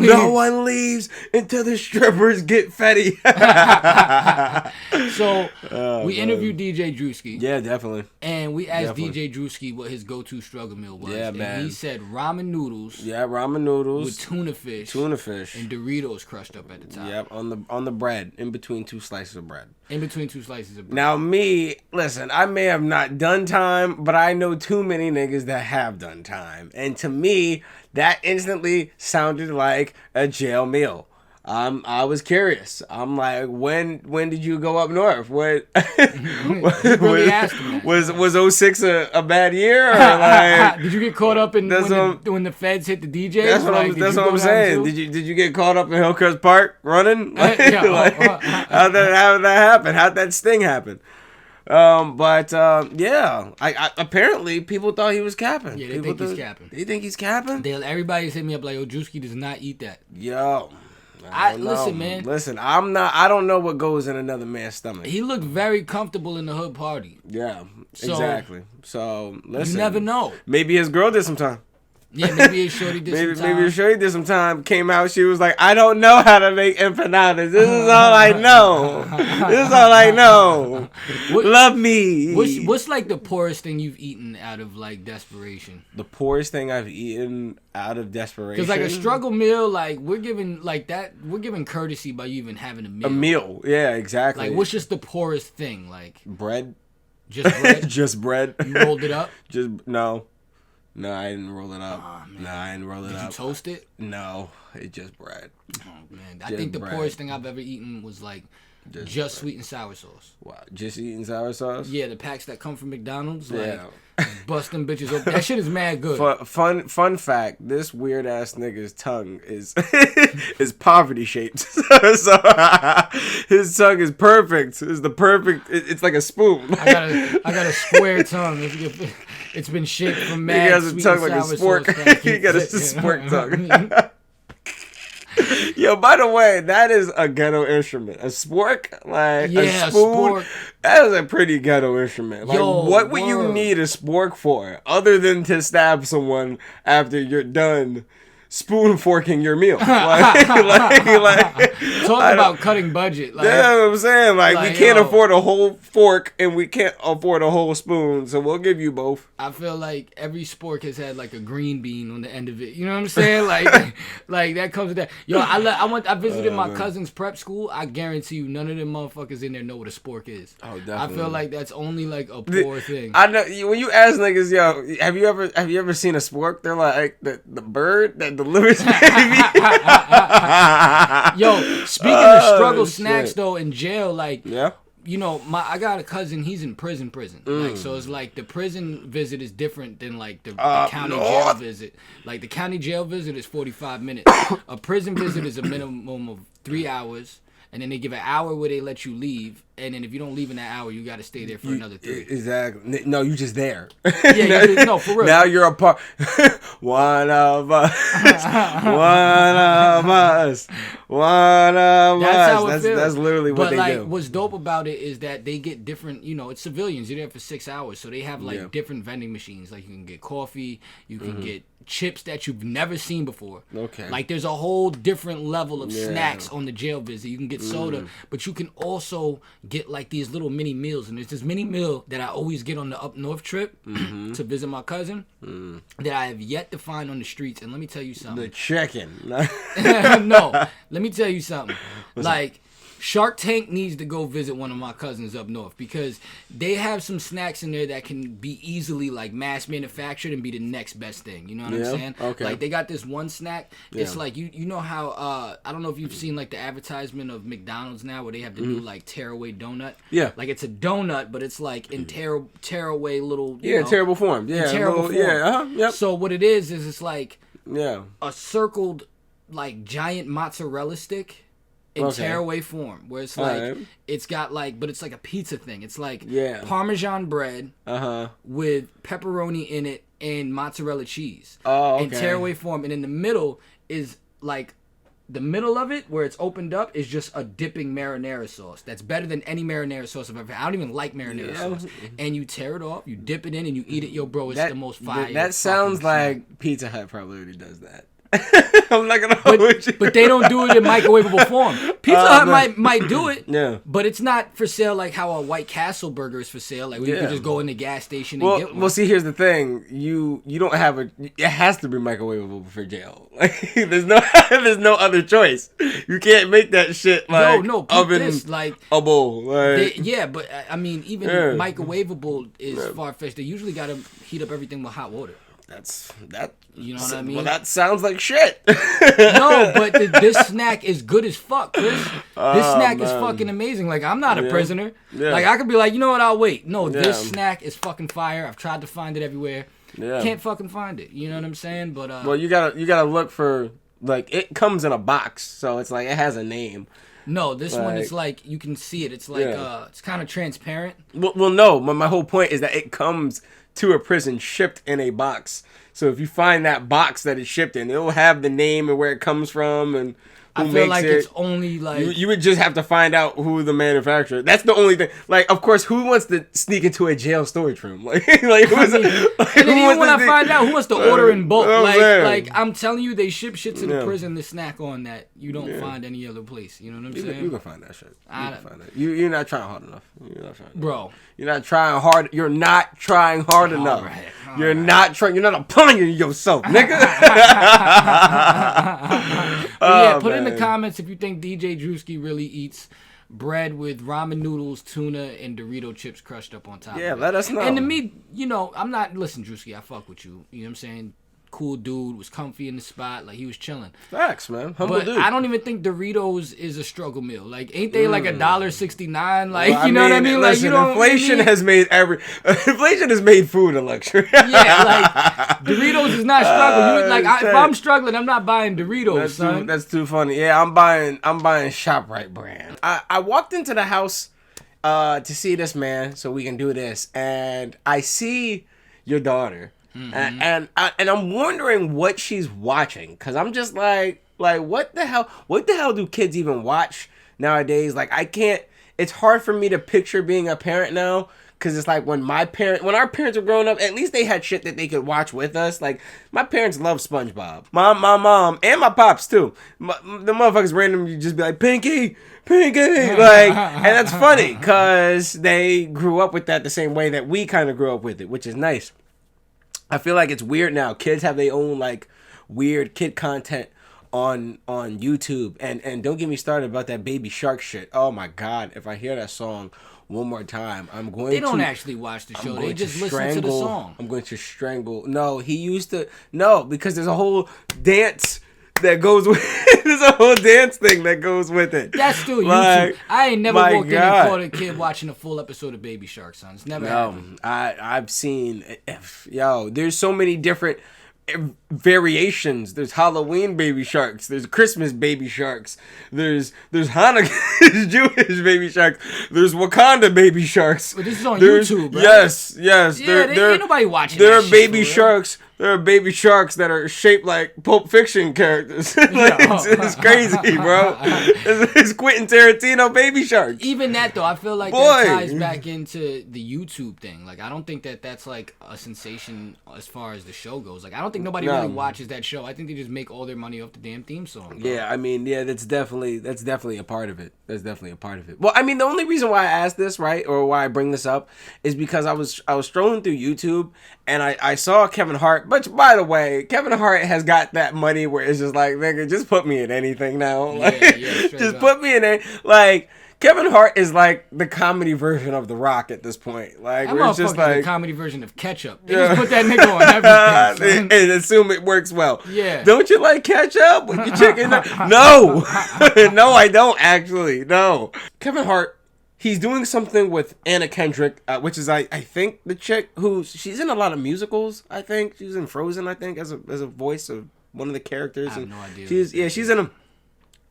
No one leaves until the strippers get fetty. So we interviewed DJ Drewski. Yeah, definitely. And we asked DJ Drewski what his go-to struggle meal was. Yeah, and man. he said ramen noodles. Yeah, ramen noodles with tuna fish. And Doritos crushed up at the top. Yep, on the bread, in between two slices of bread. In between two slices of bread. Now me, listen, I may have not done time, but I know too many niggas that have done time. And to me, that instantly sounded like a jail meal. I was curious. I'm like, when did you go up north? What? Really asked him. Was 06 a bad year? Or like, did you get caught up in when the feds hit the DJs? That's what I'm saying. Did you get caught up in Hillcrest Park running? How'd that happen? How'd that sting happen? Yeah, I apparently people thought he was capping. Yeah, they think he's capping. They think he's capping? Everybody's hitting me up like, "Oh, Drewski does not eat that." Yo. Listen, man. Listen, I don't know what goes in another man's stomach. He looked very comfortable in the hood party. Yeah, exactly. So, listen. You never know. Maybe his girl did some time. Yeah, maybe his shorty did some time. Maybe his shorty did some time. Came out, she was like, I don't know how to make empanadas. This is all I know. This is all I know. Love me. What's like the poorest thing you've eaten out of like desperation? The poorest thing I've eaten out of desperation? Because like a struggle meal, like we're giving courtesy by you even having a meal. A meal, yeah, exactly. Like what's just the poorest thing? Like bread. Just bread. Just bread. You rolled it up? No, I didn't roll it up. Oh, no, I didn't roll it up. Did you toast it? No, it's just bread. Oh man, I think the poorest thing I've ever eaten was like just sweet and sour sauce. Wow, just eating sour sauce? Yeah, the packs that come from McDonald's. Like, bust them bitches open. That shit is mad good. Fun fact: this weird ass nigga's tongue is is poverty shaped. So his tongue is perfect. It's the perfect. It's like a spoon. I got a square tongue. It's been shaped from mad. He has a sweet tongue and like a sour spork. sauce. He got a spork tongue. Yo, by the way, that is a ghetto instrument. A spork, like a spoon. That is a pretty ghetto instrument. Like, what would you need a spork for, other than to stab someone after you're done spoon forking your meal? Talk about cutting budget. Like, yeah, what I'm saying. Like we can't afford a whole fork and we can't afford a whole spoon, so we'll give you both. I feel like every spork has had like a green bean on the end of it. You know what I'm saying? Like that comes with that. Yo, I visited my cousin's prep school. I guarantee you, none of them motherfuckers in there know what a spork is. Oh, definitely. I feel like that's only like a poor thing. I know when you ask niggas, yo, have you ever seen a spork? They're like the bird that delivers baby. Yo, speaking of struggle snacks though in jail, like you know, I got a cousin. He's in prison. Like, so it's like the prison visit is different than like the county jail visit. Like the county jail visit is 45 minutes. A prison visit is a minimum of 3 hours. And then they give an hour where they let you leave, and then if you don't leave in that hour, you got to stay there for another 3. Exactly. No, you just there. Yeah, no, for real. Now you're a part. One of us. One of us. One of us. That's literally what they do. But like, what's dope about it is that they get different. You know, it's civilians. You're there for 6 hours, so they have like different vending machines. Like you can get coffee, you can get chips that you've never seen before. Okay. Like there's a whole different level of snacks on the jail visit. You can get soda, but you can also get like these little mini meals. And there's this mini meal that I always get on the up north trip to visit my cousin that I have yet to find on the streets. And let me tell you something. The chicken. No, let me tell you something. Like Shark Tank needs to go visit one of my cousins up north because they have some snacks in there that can be easily like mass manufactured and be the next best thing. You know what I'm saying? Okay. Like they got this one snack. It's like you know how I don't know if you've seen like the advertisement of McDonald's now where they have the new like tearaway donut. Yeah. Like it's a donut, but it's like in tearaway little terrible form. Yeah. Terrible form. Yeah. Yep. So what it is it's like a circled like giant mozzarella stick. In tearaway form, where it's like it's got like, but it's like a pizza thing. It's like Parmesan bread with pepperoni in it and mozzarella cheese. In tearaway form, and in the middle is like the middle of it where it's opened up is just a dipping marinara sauce. That's better than any marinara sauce I've ever had. I don't even like marinara sauce. And you tear it off, you dip it in, and you eat it. Yo, bro, it's the most fire. That sounds like Pizza Hut probably already does that. I'm not gonna hold you. But they don't do it in microwavable form. Pizza Hut might do it. Yeah. But it's not for sale like how a White Castle burger is for sale. Like, where you can just go in the gas station and get one. Well, see, here's the thing. You don't have it has to be microwavable for jail. Like, there's no other choice. You can't make that shit like oven this, like a bowl. Like, but I mean, even microwavable is far-fetched. They usually got to heat up everything with hot water. You know what I mean? Well, that sounds like shit. No, but this snack is good as fuck, Chris. This snack is fucking amazing. Like, I'm not a prisoner. Yeah. Like, I could be like, you know what, I'll wait. No, this snack is fucking fire. I've tried to find it everywhere. Yeah. Can't fucking find it. You know what I'm saying? But well, you gotta look for, like, it comes in a box, so it's like it has a name. No, this one is like, you can see it. It's like it's kind of transparent. Well, no, but my whole point is that it comes to a prison shipped in a box. So if you find that box that it's shipped in, it'll have the name and where it comes from and who makes it. I feel like it's only like... You would just have to find out who the manufacturer. That's the only thing. Like, of course, who wants to sneak into a jail storage room? Like even when I find out, who wants to order in bulk? Like I'm telling you, they ship shit to the prison to snack on that you don't find any other place. You know what I'm saying? You can find that shit. You can find that. You're not trying hard enough. Bro. You're not trying hard. You're not trying hard enough. You're not trying. You're not applying yourself, nigga. Put in the comments if you think DJ Drewski really eats bread with ramen noodles, tuna, and Dorito chips crushed up on top of it. Yeah, let us know. And to me, I'm not... Listen, Drewski, I fuck with you. You know what I'm saying? Cool dude, was comfy in the spot, like he was chilling. Facts, man. Humble dude. I don't even think Doritos is a struggle meal. Like, ain't they like $1.69? Like, you know what I mean? Listen, like, inflation has made food a luxury. Yeah, like Doritos is not struggle. If I'm struggling, I'm not buying Doritos, son. That's too funny. Yeah, I'm buying ShopRite brand. I walked into the house to see this man so we can do this, and I see your daughter. Mm-hmm. And I'm wondering what she's watching, because I'm just like what the hell do kids even watch nowadays? Like, it's hard for me to picture being a parent now, because it's like when our parents were growing up, at least they had shit that they could watch with us. Like, my parents love SpongeBob. My mom and my pops too. The motherfuckers randomly just be like, Pinky, like, and that's funny because they grew up with that the same way that we kind of grew up with it, which is nice. I feel like it's weird now. Kids have their own, like, weird kid content on YouTube. And don't get me started about that Baby Shark shit. Oh, my God. If I hear that song one more time, They don't actually watch the show. They just listen to the song. I'm going to strangle. No, he used to... No, because there's a whole dance that goes with there's a whole dance thing that goes with it. That's still YouTube. I ain't never walked in and caught a kid watching a full episode of Baby Shark, son. It's never happened. I've seen there's so many different variations. There's Halloween Baby Sharks, there's Christmas Baby Sharks, there's Hanukkah Jewish Baby Sharks, there's Wakanda Baby Sharks. But this is on YouTube, right? Yes. Yeah, ain't nobody watching there are baby sharks. There are baby sharks that are shaped like Pulp Fiction characters. It's crazy, bro. It's Quentin Tarantino Baby Sharks. Even that, though, I feel like that ties back into the YouTube thing. Like, I don't think that's like a sensation as far as the show goes. Like, I don't think nobody really watches that show. I think they just make all their money off the damn theme song. Bro. Yeah, I mean, that's definitely a part of it. That's definitely a part of it. Well, I mean, the only reason why I asked this, right, or why I bring this up, is because I was strolling through YouTube and I saw Kevin Hart. But by the way, Kevin Hart has got that money where it's just like, nigga, just put me in anything now. Like, just put me in it. Like, Kevin Hart is like the comedy version of The Rock at this point. Like, we're just like the comedy version of ketchup. They just put that nigga on everything and assume it works well. Yeah. Don't you like ketchup with your chicken? No, no, I don't actually. No, Kevin Hart. He's doing something with Anna Kendrick, which is I think the chick she's in a lot of musicals. I think she's in Frozen. I think as a voice of one of the characters. I have no idea. She's in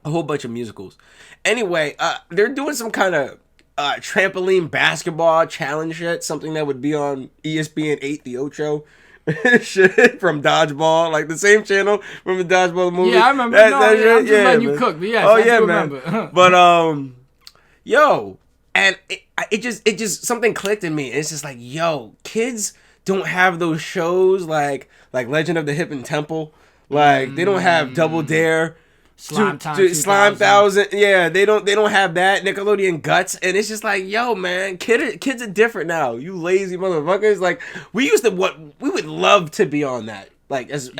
a whole bunch of musicals. Anyway, they're doing some kind of trampoline basketball challenge shit. Something that would be on ESPN 8, the Ocho. Shit from Dodgeball, like the same channel from the Dodgeball movie. Yeah, I remember. I'm just letting you cook, but yes, I do remember. But yo. And it just something clicked in me. It's just like, yo, kids don't have those shows like Legend of the Hidden Temple. Like they don't have Double Dare. Slime Time, Slime 1000, yeah, they don't have that Nickelodeon Guts, and it's just like, yo, man, kids are different now. You lazy motherfuckers. Like we would love to be on that. Like as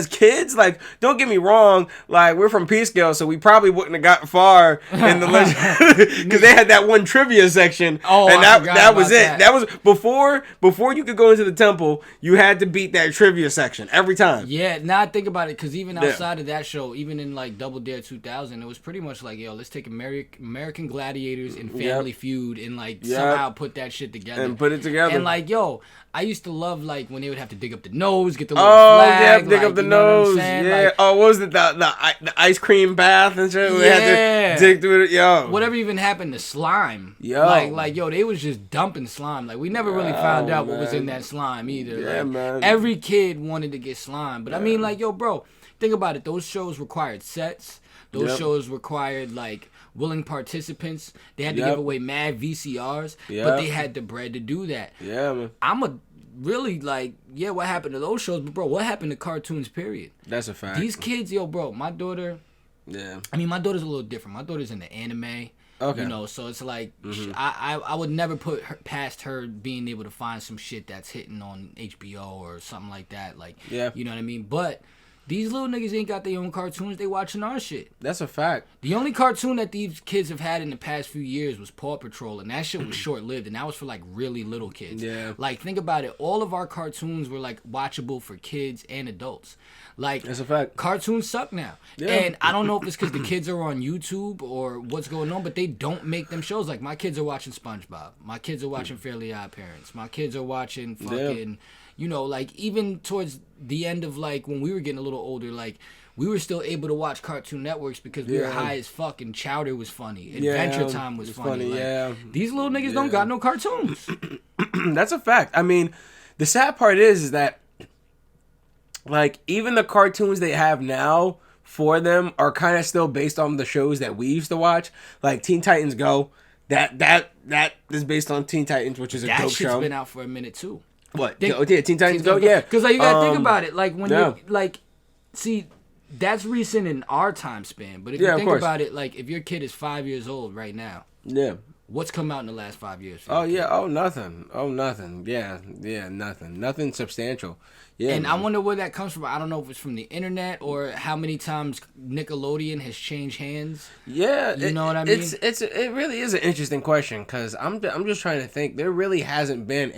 kids, like don't get me wrong, like we're from P-Scale, so we probably wouldn't have got far in the legend because they had that one trivia section. Oh, and that was it. That was before you could go into the temple, you had to beat that trivia section every time. Yeah, now I think about it, because even outside of that show, even in like Double Dare 2000, it was pretty much like, yo, let's take American Gladiators and Family Feud and like somehow put that shit together and put it together. And like, yo, I used to love like when they would have to dig up the nose, get the little flag. Yeah, dig up the nose. Yeah. Like, what was it? The ice cream bath and shit? We had to dig through it. Yo. Whatever even happened to slime? Yo. Like yo, they was just dumping slime. Like we never really found out what was in that slime either. Yeah, like, man. Every kid wanted to get slime. But I mean, like, yo, bro, think about it. Those shows required sets. Those shows required like willing participants. They had to give away mad VCRs, but they had the bread to do that. Yeah, man. I'm a really like, what happened to those shows? But bro, what happened to cartoons, period? That's a fact. These kids, yo, bro, my daughter. Yeah. I mean, my daughter's a little different. My daughter's into anime. Okay. You know, so it's like I would never put her past her being able to find some shit that's hitting on HBO or something like that. Like, you know what I mean? But these little niggas ain't got their own cartoons. They watching our shit. That's a fact. The only cartoon that these kids have had in the past few years was Paw Patrol, and that shit was short-lived, and that was for, like, really little kids. Yeah. Like, think about it. All of our cartoons were, like, watchable for kids and adults. Like, that's a fact. Cartoons suck now. Yeah. And I don't know if it's because the kids are on YouTube or what's going on, but they don't make them shows. Like, my kids are watching SpongeBob. My kids are watching Fairly Odd Parents. My kids are watching fucking... Yeah. You know, like, even towards the end of, like, when we were getting a little older, like, we were still able to watch Cartoon Networks because we were high as fuck and Chowder was funny. Adventure Time was funny. Like, these little niggas don't got no cartoons. That's a fact. I mean, the sad part is that, like, even the cartoons they have now for them are kind of still based on the shows that we used to watch. Like, Teen Titans Go. That is based on Teen Titans, which is a dope show. That shit's been out for a minute, too. What? Teen Titans Go? Yeah. Because like, you got to think about it. Like, when you, like, see, that's recent in our time span. But if you think about it, like, if your kid is 5 years old right now. Yeah. What's come out in the last 5 years? Nothing. Yeah, nothing. Nothing substantial. Yeah. And I wonder where that comes from. I don't know if it's from the internet or how many times Nickelodeon has changed hands. Yeah. You know what I mean? It really is an interesting question, because I'm just trying to think. There really hasn't been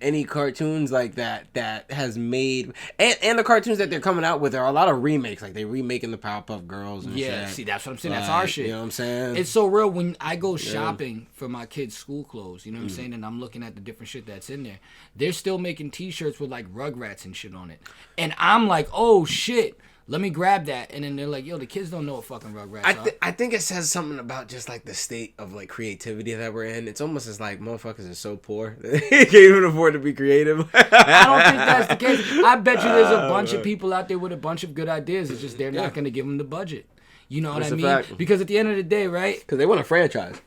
any cartoons like that has made, and the cartoons that they're coming out with are a lot of remakes. Like, they remaking the Powerpuff Girls and shit. See, that's what I'm saying. That's our shit. You know what I'm saying? It's so real when I go shopping for my kids' school clothes. You know what I'm saying? And I'm looking at the different shit that's in there. They're still making T-shirts with like Rugrats and shit on it, and I'm like, oh shit. Let me grab that. And then they're like, yo, the kids don't know what fucking Rugrats are. I think it says something about just, like, the state of, like, creativity that we're in. It's almost as, like, motherfuckers are so poor. They can't even afford to be creative. I don't think that's the case. I bet you there's a bunch of people out there with a bunch of good ideas. It's just they're not going to give them the budget. You know what I mean? Fact. Because at the end of the day, right? Because they want a franchise.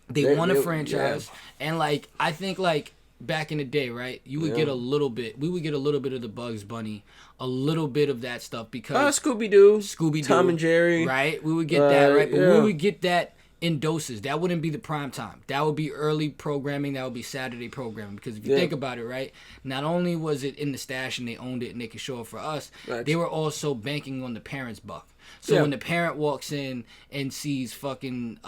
They want a franchise. Yeah. And, like, I think, like, back in the day, right? You would get a little bit. We would get a little bit of the Bugs Bunny, a little bit of that stuff because Scooby-Doo, Tom and Jerry, right? We would get that, right? But we would get that in doses. That wouldn't be the prime time. That would be early programming. That would be Saturday programming. Because if you think about it, right? Not only was it in the stash and they owned it and they could show it for us, they were also banking on the parents' buck. So when the parent walks in and sees fucking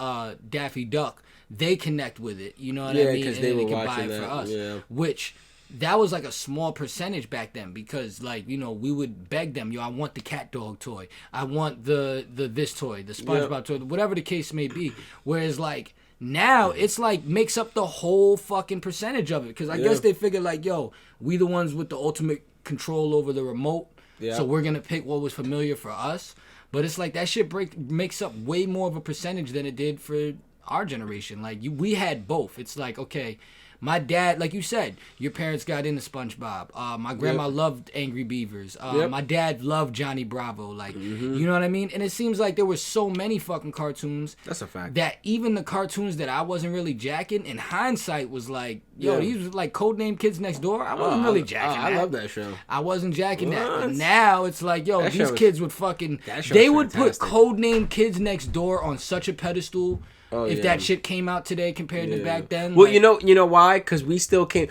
Daffy Duck, they connect with it, you know what I mean? And then they can buy it for us. Yeah. Which, that was like a small percentage back then because, like, you know, we would beg them, yo, I want the cat dog toy. I want the this toy, the SpongeBob toy, whatever the case may be. Whereas, like, now it's like makes up the whole fucking percentage of it. Because I guess they figure, like, yo, we the ones with the ultimate control over the remote. So we're going to pick what was familiar for us. But it's like that shit makes up way more of a percentage than it did for our generation. Like, we had both. It's like, okay, my dad, like you said, your parents got into SpongeBob. My grandma loved Angry Beavers. My dad loved Johnny Bravo. Like, you know what I mean? And it seems like there were so many fucking cartoons. That's a fact. That even the cartoons that I wasn't really jacking, in hindsight, was like, yo, these was like Codename Kids Next Door. I wasn't really jacking that. I love that show. I wasn't jacking that. But now it's like, yo, these kids would fucking... They would put Codename Kids Next Door on such a pedestal... if that shit came out today compared to back then. Well, like, you know why? Because we still came,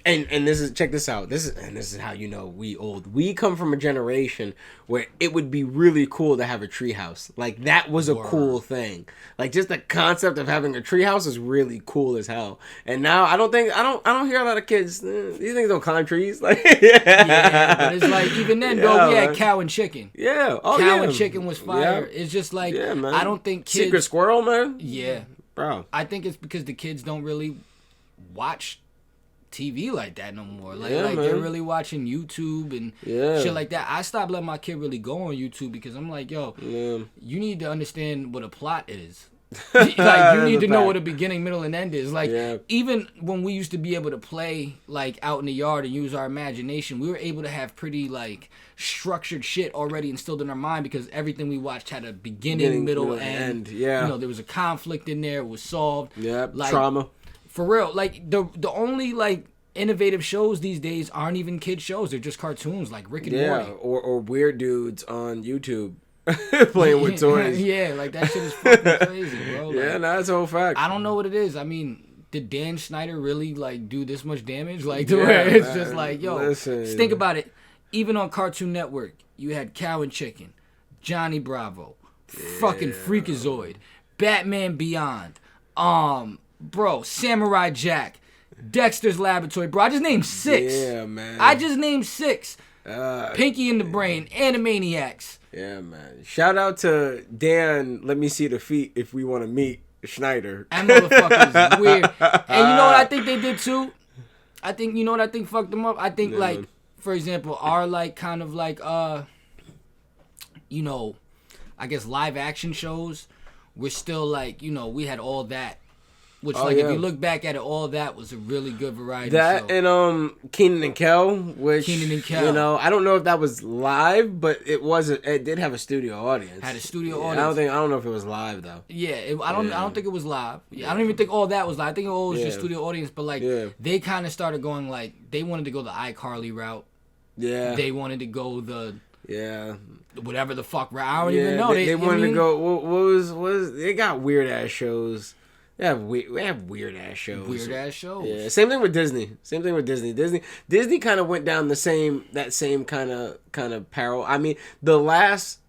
and this is, check this out. This is how you know we old. We come from a generation where it would be really cool to have a treehouse. Like that was a cool thing. Like just the concept of having a treehouse is really cool as hell. And now I don't hear a lot of kids. These things don't climb trees. Like yeah, but it's like even then, though, we had cow and chicken. Yeah, cow and chicken was fire. It's just like I don't think kids. Secret Squirrel, man. Yeah, bro. I think it's because the kids don't really watch TV like that no more. Like they're really watching YouTube and shit like that. I stopped letting my kid really go on YouTube because I'm like, yo, you need to understand what a plot is. Like you need to know what a beginning, middle, and end is. Like even when we used to be able to play like out in the yard and use our imagination, we were able to have pretty like structured shit already instilled in our mind because everything we watched had a beginning, middle, end. Yeah, you know, there was a conflict in there. It was solved. Yeah, like, trauma. For real, like the only like innovative shows these days aren't even kid shows. They're just cartoons like Rick and Morty. Or weird dudes on YouTube. Playing with toys. Yeah, like that shit is fucking crazy, bro. Like, that's a whole fact. I don't know what it is. I mean, did Dan Schneider really like do this much damage? Like to where it's just like, yo, think about it. Even on Cartoon Network, you had Cow and Chicken, Johnny Bravo, fucking Freakazoid, Batman Beyond, bro, Samurai Jack, Dexter's Laboratory, bro. I just named 6. Yeah, man. I just named 6. Pinky and the Brain, Animaniacs. Yeah, man. Shout out to Dan. Let me see the feet if we want to meet Schneider. That motherfucker is weird. And you know what I think they did too? I think you know what I think fucked them up. I think like, for example, our like kind of like you know, I guess live action shows. We're still like, you know, we had all that. Which, if you look back at it, all that was a really good variety show. That and Kenan and Kel, which, you know, I don't know if that was live, but it did have a studio audience. Had a studio audience. I don't know if it was live, though. Yeah, I don't think it was live. Yeah, I don't even think all that was live. I think it was just studio audience, but, like, they kind of started going, like, they wanted to go the iCarly route. Yeah. They wanted to go the... Yeah. Whatever the fuck route. I don't even know. They wanted to go... What was... They got weird-ass shows. We have weird ass shows. Weird ass shows. Yeah. Same thing with Disney. Disney kind of went down that same kind of peril. I mean, the last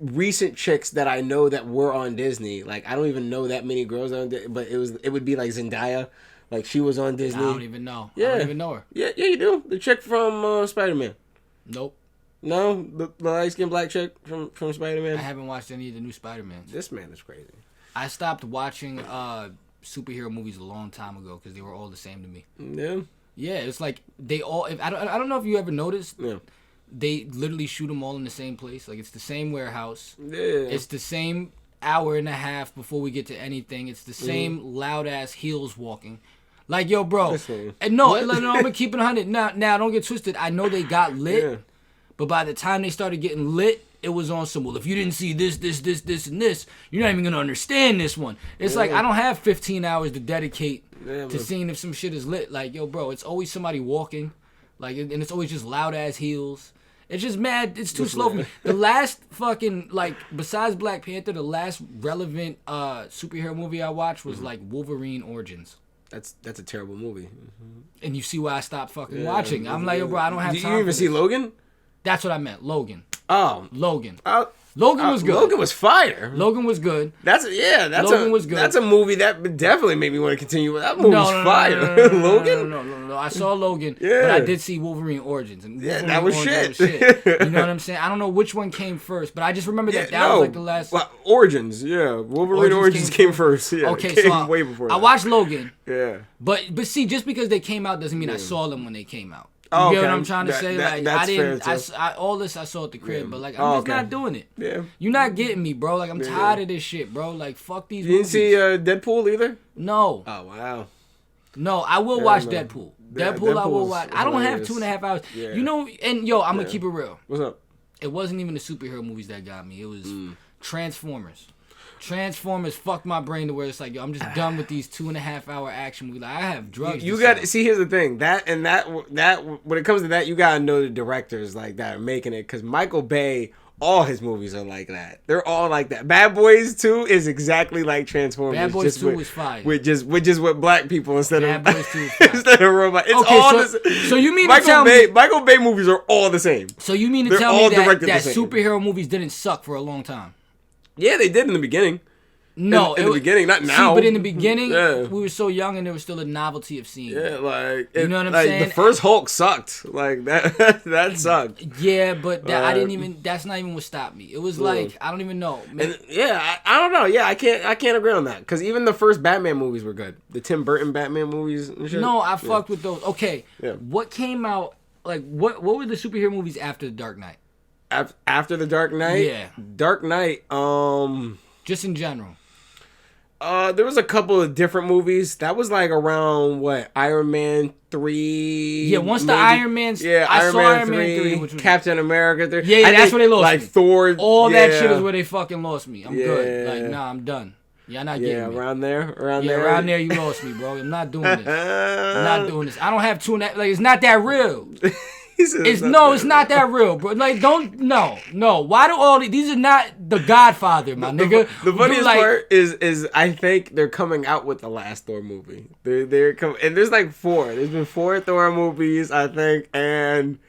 recent chicks that I know that were on Disney, like I don't even know that many girls on, but it would be like Zendaya, like she was on Disney. I don't even know. Yeah. I don't even know her. Yeah, you do. The chick from Spider-Man. Nope. No, the light skinned black chick from Spider-Man. I haven't watched any of the new Spider-Mans. This man is crazy. I stopped watching superhero movies a long time ago because they were all the same to me. Yeah. Yeah, it's like they all. I don't know if you ever noticed. Yeah. They literally shoot them all in the same place. Like it's the same warehouse. Yeah. It's the same hour and a half before we get to anything. It's the same loud ass heels walking. Like yo, bro. And no, I'm gonna keep it 100. Now, don't get twisted. I know they got lit, but by the time they started getting lit. It was on some, well, if you didn't see this, and this, you're not even going to understand this one. It's like, I don't have 15 hours to dedicate to seeing if some shit is lit. Like, yo, bro, it's always somebody walking. Like, and it's always just loud-ass heels. It's just mad. It's too slow for me. The last fucking, like, besides Black Panther, the last relevant superhero movie I watched was, like, Wolverine Origins. That's a terrible movie. And you see why I stopped fucking watching. I'm like, yo, bro, I don't have time. Did you even see Logan? That's what I meant, Logan. Oh, Logan. Logan was good. Logan was fire. Logan was good. Logan was good. That's a movie that definitely made me want to continue. That movie was fire. Logan? No. I saw Logan, but I did see Wolverine Origins. And Wolverine that was shit. You know what I'm saying? I don't know which one came first, but I just remember that was like the last. Well, Origins, Wolverine Origins came first. Yeah, okay, so way before that. I watched Logan. Yeah. But see, just because they came out doesn't mean I saw them when they came out. You get what I'm trying to say? Like I didn't. All this I saw at the crib, but like I'm just not doing it. Yeah. You're not getting me, bro. Like I'm tired of this shit, bro. Like fuck these. You didn't see Deadpool either? No. Oh wow. No, I will watch Deadpool. Deadpool I will watch. I don't have 2.5 hours. Yeah. You know, and yo, I'm gonna keep it real. What's up? It wasn't even the superhero movies that got me. It was Transformers. Transformers fucked my brain to where it's like, yo, I'm just done with these 2.5 hour action movies. Like, I have drugs. You got to see. Here's the thing. That when it comes to that, you gotta know the directors like that are making it, because Michael Bay. All his movies are like that. They're all like that. Bad Boys 2 is exactly like Transformers. Bad Boys 2 was fire. With just with black people instead of robots. It's all the same. So you mean to tell me Michael Bay movies are all the same. So you mean to tell me that superhero movies didn't suck for a long time? Yeah, they did in the beginning. No, in the beginning, not now. But in the beginning, we were so young, and there was still a novelty of seeing. Yeah, like you know what I'm saying. The first Hulk sucked. Like that sucked. Yeah, but I didn't even. That's not even what stopped me. It was like I don't even know. And, I don't know. Yeah, I can't agree on that, because even the first Batman movies were good. The Tim Burton Batman movies and shit. No, I fucked with those. Okay, what came out? Like what were the superhero movies after The Dark Knight? After The Dark Knight, Dark Knight. Just in general. There was a couple of different movies. That was like around Iron Man 3. Yeah, once maybe. The Iron Man's I saw Iron Man 3, which was Captain America 3. Yeah, that's where they lost me. Like Thor. All that shit is where they fucking lost me. I'm good. Like, nah, I'm done. Y'all not getting me. Around there. Around there you lost me, bro. I'm not doing this. I don't have 2.5. Like, it's not that real. It's not that real, bro. Like, no. Why do all these are not The Godfather, my nigga? The funniest part is I think they're coming out with the last Thor movie. They're coming, and there's like 4. There's been 4 Thor movies, I think, and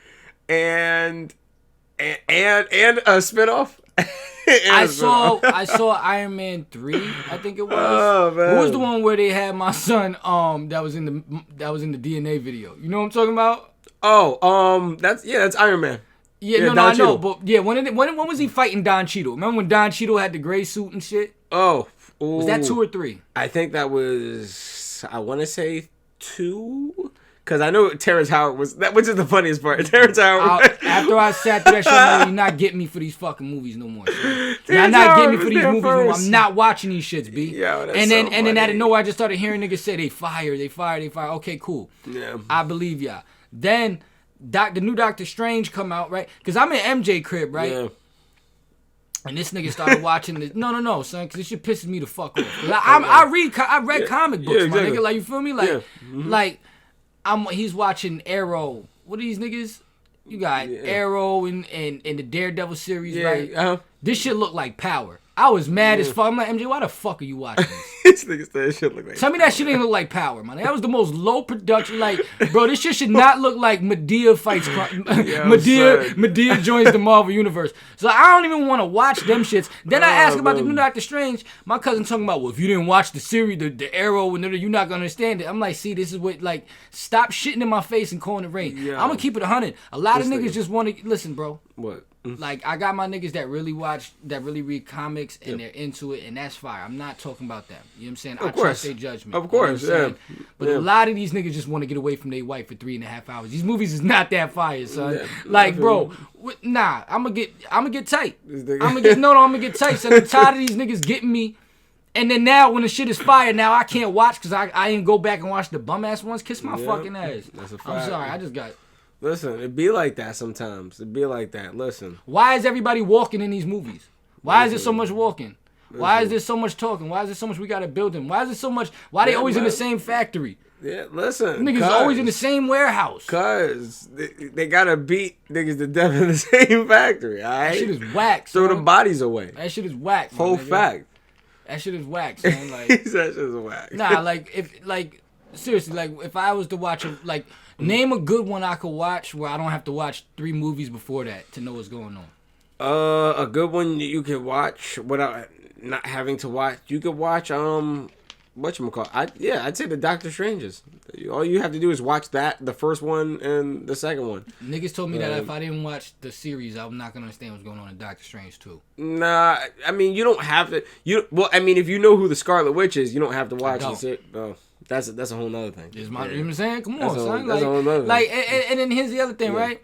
a spinoff. I saw Iron Man 3, I think it was. Oh, man. What was the one where they had my son that was in the DNA video? You know what I'm talking about? Oh, that's Iron Man. Yeah, I know, but when was he fighting Don Cheadle? Remember when Don Cheadle had the gray suit and shit? Oh, was that 2 or 3? I think that was, I want to say 2, because I know Terrence Howard was that, which is the funniest part. Terrence Howard. After I sat through that shit, like, you're not getting me for these fucking movies no more. You're not getting me for these movies no more. I'm not watching these shits, B. Yeah, and then out of nowhere, I just started hearing niggas say they fire. Okay, cool. Yeah, I believe y'all. Then the new Doctor Strange come out, right? Because I'm in MJ crib, right? Yeah. And this nigga started watching this. No, son, because this shit pisses me the fuck off. I read comic books, my nigga. Like, you feel me? Like, he's watching Arrow. What are these niggas? You got Arrow and the Daredevil series, right? Uh-huh. This shit look like Power. I was mad as fuck. I'm like, MJ, why the fuck are you watching this? This nigga said shit look like Tell me that shit ain't look like Power, man. That was the most low production. Like, bro, this shit should not look like Medea fights. Medea joins the Marvel Universe. So I don't even want to watch them shits. Then I ask about the new Doctor Strange. My cousin talking about, well, if you didn't watch the series, the Arrow, you're not gonna understand it. I'm like, see, this is what, like, stop shitting in my face and calling it rain. I'm gonna keep it 100. A lot of niggas just want to listen, bro. What? Like, I got my niggas that really read comics, and they're into it, and that's fire. I'm not talking about them. You know what I'm saying? I trust their judgment. Of course, you know But a lot of these niggas just want to get away from their wife for 3.5 hours. These movies is not that fire, son. Yeah, like, bro, nah, I'm gonna get tight. I'm gonna get tight, son. I'm tired of these niggas getting me. And then now, when the shit is fire, now I can't watch because I ain't go back and watch the bum ass ones. Kiss my fucking ass. That's a fact. I'm sorry, I just got. Listen, it be like that sometimes. It be like that. Listen. Why is everybody walking in these movies? Why is there so much walking? Why is there so much talking? Why is there so much we gotta build them? Why is there so much? Why they always in the same factory? Yeah, listen. Niggas always in the same warehouse. Cause they gotta beat niggas to death in the same factory. All right. That shit is whack. Throw the bodies away. That shit is whack. Whole fact. That shit is whack, son. Like that shit is whack. Nah, seriously, like if I was to watch name a good one I could watch where I don't have to watch 3 movies before that to know what's going on. A good one you could watch without not having to watch. You could watch whatchamacallit? I'd say the Doctor Stranges. All you have to do is watch the first one and the second one. Niggas told me that if I didn't watch the series, I'm not gonna understand what's going on in Doctor Strange 2. Nah, I mean you don't have to. If you know who the Scarlet Witch is, you don't have to watch it. Oh. That's a whole nother thing. You know what I'm saying? Come on, son. That's a whole nother thing. And then here's the other thing, right?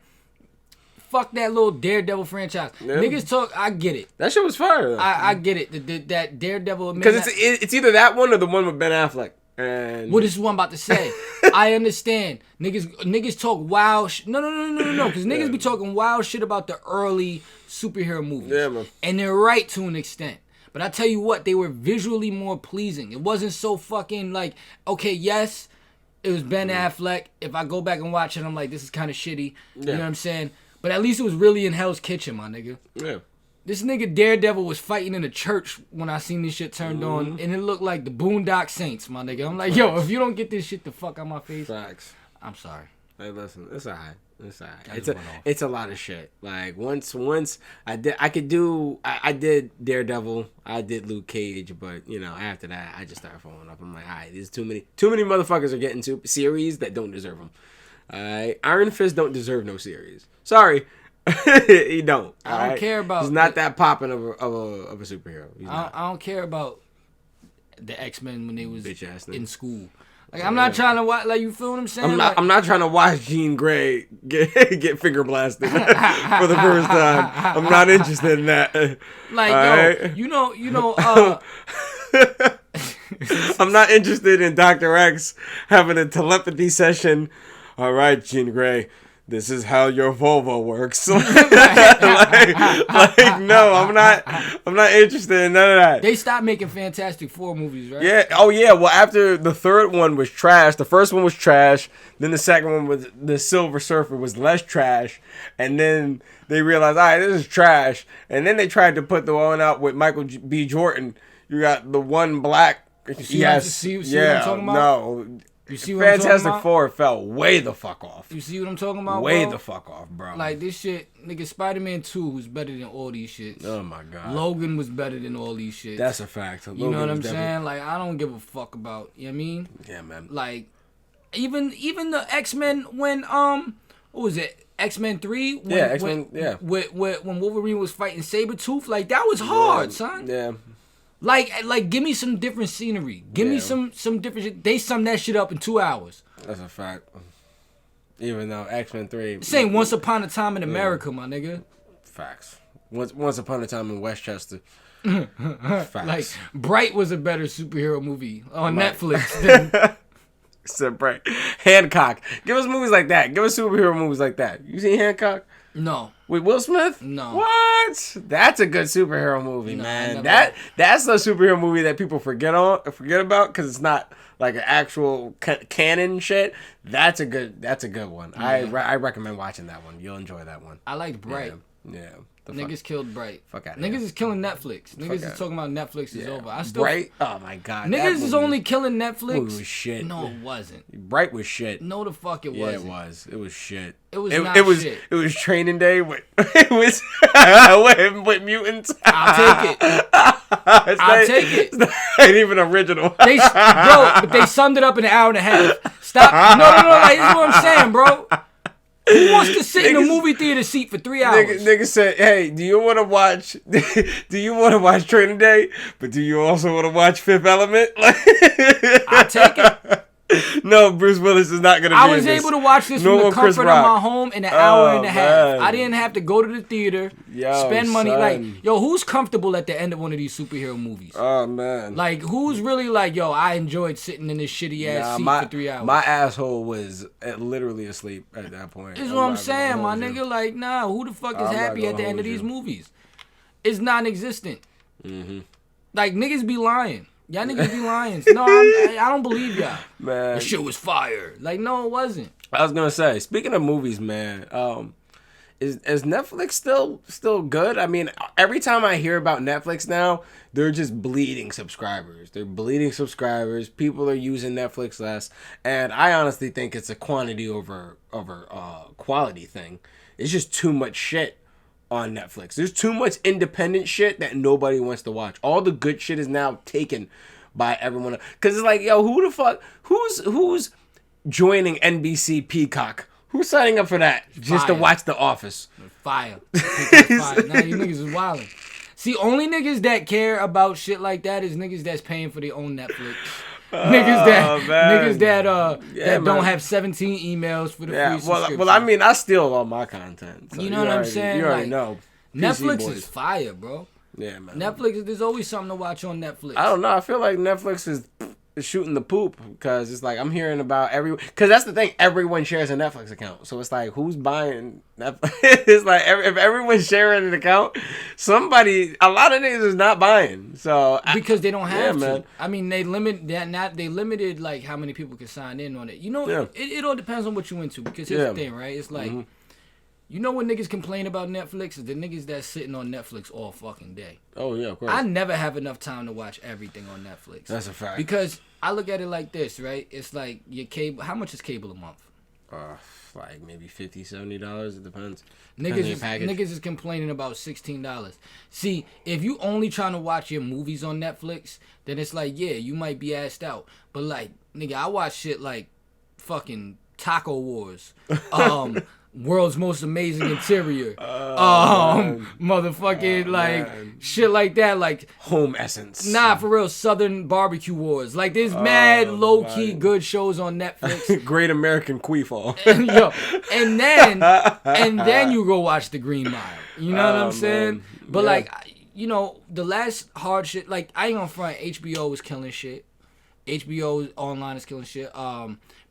Fuck that little Daredevil franchise. Yeah. Niggas talk. I get it. That shit was fire. I get it. That Daredevil. Because it's either that one or the one with Ben Affleck. And well, this is what I'm about to say. I understand. Niggas talk wild No, because niggas be talking wild shit about the early superhero movies. Yeah, man. And they're right to an extent. But I tell you what, they were visually more pleasing. It wasn't so fucking like, okay, yes, it was Ben Affleck. If I go back and watch it, I'm like, this is kind of shitty. You know what I'm saying? But at least it was really in Hell's Kitchen, my nigga. Yeah. This nigga Daredevil was fighting in a church when I seen this shit turned on, and it looked like the Boondock Saints, my nigga. I'm like, yo, if you don't get this shit the fuck out my face, facts. I'm sorry. Hey, listen, it's alright. It's alright. It's a lot of shit. Like once I did Daredevil, I did Luke Cage, but you know after that I just started following up. I'm like, alright, there's too many motherfuckers are getting to series that don't deserve them. Alright, Iron Fist don't deserve no series. Sorry. He don't. I don't care about. He's not that popping of a superhero. I don't care about the X-Men when they was in school. Like I'm Yeah. not trying to watch. Like you feel what I'm saying? I'm not trying to watch Jean Grey get finger blasted for the first time. I'm not interested in that. Like right? you know. I'm not interested in Dr. X having a telepathy session. All right, Jean Grey. This is how your Volvo works. like, no, I'm not interested in none of that. They stopped making Fantastic Four movies, right? Yeah. Oh, yeah. Well, after the third one was trash, the first one was trash. Then the second one was the Silver Surfer was less trash, and then they realized, all right, this is trash. And then they tried to put the one out with Michael B. Jordan. You got the one black. See what I'm talking about? No. You see what I'm talking about? Fantastic Four fell way the fuck off. You see what I'm talking about, Way bro? the fuck off, bro. Like, this shit, nigga, Spider-Man 2 was better than all these shits. Oh, my God. Logan was better than all these shits. That's a fact. You know what I'm saying? Like, I don't give a fuck about, you know what I mean? Yeah, man. Like, even the X-Men when, what was it? X-Men 3? When, yeah, X-Men, yeah. When Wolverine was fighting Sabretooth, like, that was hard, son. Yeah. Like, give me some different scenery. Give me some different shit. They summed that shit up in 2 hours. That's a fact. Even though X-Men 3... This ain't Once Upon a Time in America, my nigga. Facts. Once Upon a Time in Westchester. Facts. Like, Bright was a better superhero movie on Netflix than... So Bright. Hancock. Give us movies like that. Give us superhero movies like that. You seen Hancock? No. With Will Smith? No. What? That's a good superhero movie, man. That's the superhero movie that people forget about because it's not like an actual canon shit. That's a good one. Yeah. I recommend watching that one. You'll enjoy that one. I liked Bright. Yeah. Niggas killed Bright. Fuck out of Niggas here. is killing Netflix. Niggas is talking about Netflix is over. I still Bright? Oh my God. Niggas is only killing Netflix. Movie was shit. No, it wasn't. Bright was shit. No, the fuck it wasn't. Yeah, it was. It was shit. It was not shit. It was Training Day with with mutants. I'll take it. I'll take it. It's not even original. But they summed it up in an hour and a half. Stop. No. Like, this is what I'm saying, bro. Who wants to sit in a movie theater seat for 3 hours? Nigga said, "Hey, do you want to watch? Do you want to watch Training Day? But do you also want to watch Fifth Element?" I'll take it. No, Bruce Willis is not gonna. I was able to watch this from the comfort of my home in an hour and a half. I didn't have to go to the theater, spend money. Son. Like, yo, who's comfortable at the end of one of these superhero movies? Oh man. Like, who's really like, yo, I enjoyed sitting in this shitty ass seat for 3 hours. My asshole was literally asleep at that point. This is what I'm saying, my nigga. Like, nah, who the fuck is happy at the end of these movies? It's non-existent. Mm-hmm. Like, niggas be lying. Y'all niggas be lying. No, I don't believe y'all. Man. The shit was fire. Like, no, it wasn't. I was gonna say, speaking of movies, man, is Netflix still good? I mean, every time I hear about Netflix now, they're just bleeding subscribers. They're bleeding subscribers. People are using Netflix less, and I honestly think it's a quantity over quality thing. It's just too much shit on Netflix. There's too much independent shit that nobody wants to watch. All the good shit is now taken by everyone. Cause it's like, yo, who the fuck? Who's joining NBC Peacock? Who's signing up for that just to watch The Office? Fire. Fire. Nah, you niggas is wildin'. See, only niggas that care about shit like that is niggas that's paying for their own Netflix. Niggas that don't have 17 emails for the free subscription. Well, I mean, I steal all my content. So you know what I'm saying? You already know. Netflix is fire, bro. Yeah, man. Netflix, there's always something to watch on Netflix. I don't know. I feel like Netflix is shooting the poop because it's like I'm hearing about because that's the thing, everyone shares a Netflix account, so it's like who's buying Netflix? It's like if everyone's sharing an account, a lot of niggas is not buying, so because they don't have to. Man. I mean, they limited like how many people can sign in on it. You know, it all depends on what you into, because here's the thing, right? It's like you know when niggas complain about Netflix is the niggas that's sitting on Netflix all fucking day. Oh yeah, of course. I never have enough time to watch everything on Netflix. That's a fact. Because I look at it like this, right? It's like your cable. How much is cable a month? Like maybe $50-$70. It depends. Niggas is complaining about $16. See, if you only trying to watch your movies on Netflix, then it's like, yeah, you might be assed out. But like, nigga, I watch shit like fucking Taco Wars. World's Most Amazing Interior. Motherfucking shit like that, like Home Essence. Nah, for real, Southern Barbecue Wars. Like there's mad low key good shows on Netflix. Great American Queefall. and then you go watch The Green Mile. You know what I'm saying? Man. But like, you know, the last hard shit, like I ain't gonna front, HBO is killing shit. HBO online is killing shit.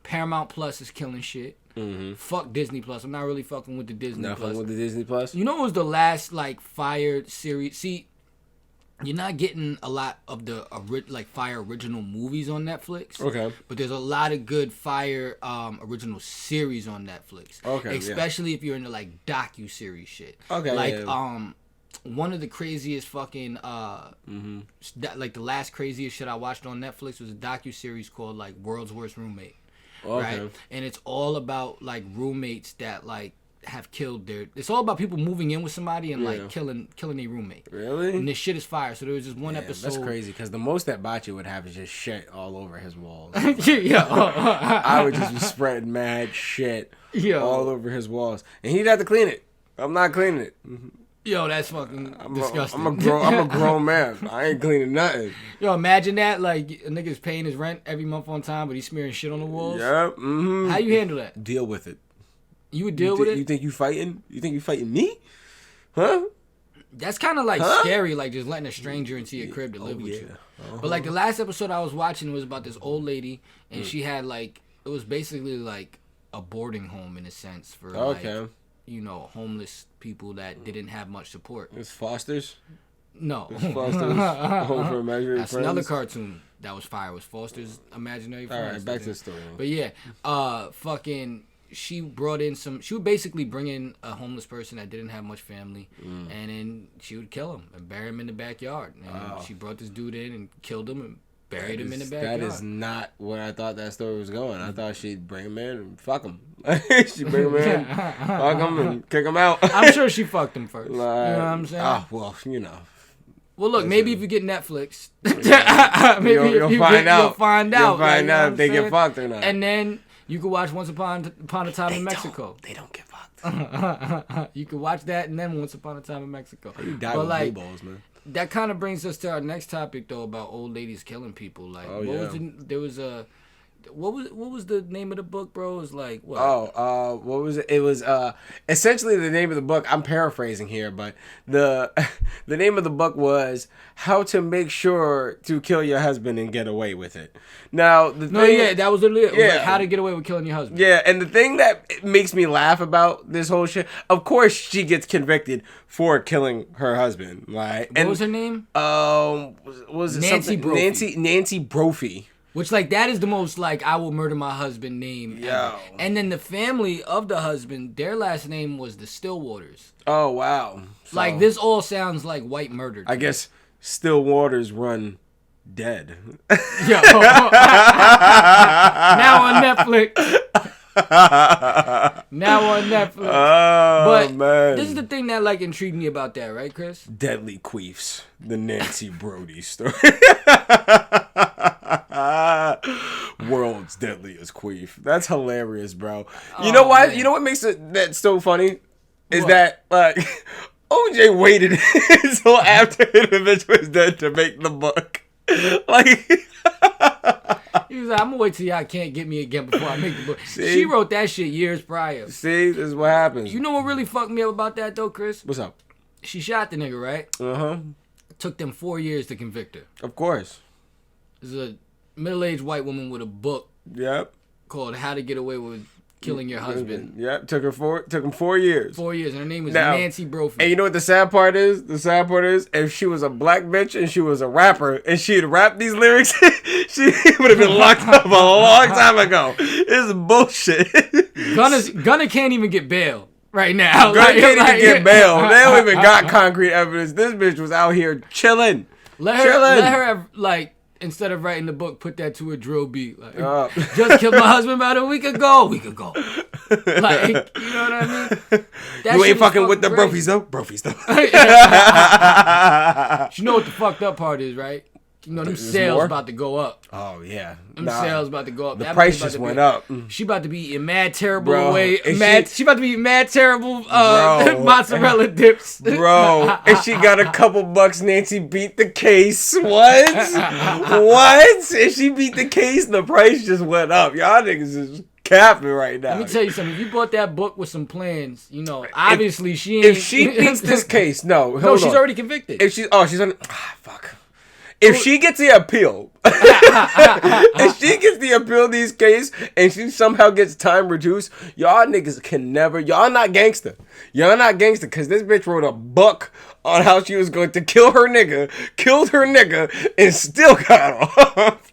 Paramount Plus is killing shit. Mm-hmm. Fuck Disney Plus. I'm not really fucking with the Disney Plus. Not fucking with the Disney Plus? You know what was the last like Fire series? See, you're not getting a lot of the like Fire original movies on Netflix. Okay. But there's a lot of good Fire original series on Netflix. Okay. Especially if you're into like docu-series shit. Okay. Like one of the craziest fucking like the last craziest shit I watched on Netflix was a docu-series called like World's Worst Roommate. Okay. Right, and it's all about like roommates that like have killed it's all about people moving in with somebody and like killing their roommate. Really? And this shit is fire. So there was just one episode. That's crazy because the most that Bachi would have is just shit all over his walls. I would just be spreading mad shit all over his walls, and he'd have to clean it. I'm not cleaning it. Yo, that's fucking disgusting. I'm a grown man. I ain't cleaning nothing. Yo, imagine that. Like, a nigga's paying his rent every month on time, but he's smearing shit on the walls. Yeah. Mm-hmm. How you handle that? Deal with it. You would deal with it? You think you fighting? You think you fighting me? Huh? That's kind of like scary, like just letting a stranger into your crib to live with you. Uh-huh. But like the last episode I was watching was about this old lady, and she had like, it was basically like a boarding home in a sense for like, you know, homeless people that didn't have much support. It's Foster's? No. It's Foster's Home for Imaginary That's Friends? Another cartoon that was fire. Was Foster's Imaginary Friends. All right, back to the story. But yeah, she would basically bring in a homeless person that didn't have much family, and then she would kill him and bury him in the backyard. And she brought this dude in and killed him and buried him in the backyard. That is not where I thought that story was going. I thought she'd bring him in and fuck him. She'd bring him in, fuck him, and kick him out. I'm sure she fucked him first. Like, you know what I'm saying? Oh, well, you know. Well, look, maybe if you get Netflix, maybe you'll find out. You'll find out if they get fucked or not. And then you can watch Once Upon a Time in Mexico. They don't get fucked. You can watch that and then Once Upon a Time in Mexico. You die with blue balls, man. That kind of brings us to our next topic, though, about old ladies killing people. Like, what was the name of the book, bro? It was like what? What was it? It was essentially the name of the book. I'm paraphrasing here, but the name of the book was How to Make Sure to Kill Your Husband and Get Away with It. Now, that was literally it. Was like how to get away with killing your husband. Yeah, and the thing that makes me laugh about this whole shit, of course, she gets convicted for killing her husband. Like, what was her name? Was it Nancy Brophy. Nancy Brophy. Which, like, that is the most, like, I will murder my husband name ever. And then the family of the husband, their last name was the Stillwaters. Oh, wow. So, like, this all sounds like white murder. I guess Stillwaters run dead. Yo. Now on Netflix. Oh, man. This is the thing that, like, intrigued me about that, right, Chris? Deadly Queefs. The Nancy Brody story. World's deadliest queef. That's hilarious, bro. You know why? Man. You know what makes that so funny? Is that like OJ waited until after the bitch was dead to make the book. Like he was like, I'm gonna wait till y'all can't get me again before I make the book. See? She wrote that shit years prior. See, this is what happens. You know what really fucked me up about that though, Chris? What's up? She shot the nigga, right? Uh-huh. It took them 4 years to convict her. Of course. This is middle-aged white woman with a book. Yep. Called How to Get Away with Killing Your Husband. Yep. Took him 4 years. 4 years, and her name was Nancy Brophy. And you know what the sad part is? The sad part is, if she was a black bitch and she was a rapper and she had rapped these lyrics, she would have been locked up a long time ago. It's bullshit. Gunna can't even get bail right now. Gunna can't even get bail. They don't even got concrete evidence. This bitch was out here chilling. Let her have, like, instead of writing the book, put that to a drill beat. Like, just killed my husband about a week ago. Like, you know what I mean? You ain't fucking with the Brophies though. You know what the fucked up part is, right? You know, them sales about to go up. Oh, yeah. Them sales about to go up. The price just went up. She about to be eating mad terrible she about to be eating mad terrible mozzarella dips. Bro, and she got a couple bucks. Nancy beat the case. What? What? And she beat the case, the price just went up. Y'all niggas is capping right now. Let me tell you something. If you bought that book with some plans, you know, obviously she ain't. If she beats this case, no, she's already convicted. If she's on. Fuck. If she gets the appeal, if she gets the appeal of these case and she somehow gets time reduced, y'all niggas can never, y'all not gangster. Y'all not gangster because this bitch wrote a book on how she was going to kill her nigga, killed her nigga, and still got off.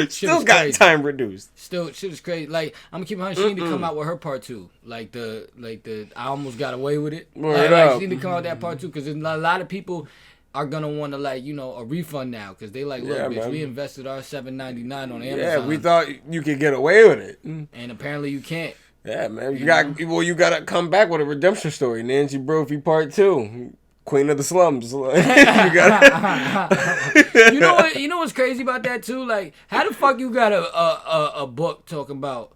Still got crazy. Time reduced. Still, shit is crazy. Like, I'm gonna keep her. She need to come out with her part too. Like the I almost got away with it. Like she need to come out with that part too because a lot of people are gonna want to, like, you know, a refund now because they like, look, bitch, man, we invested our $7.99 on Amazon. Yeah, we thought you could get away with it, and apparently you can't. Yeah, man, you gotta come back with a redemption story. Nancy Brophy Part 2, Queen of the Slums. You gotta... you know what's crazy about that too? Like, how the fuck you got a book talking about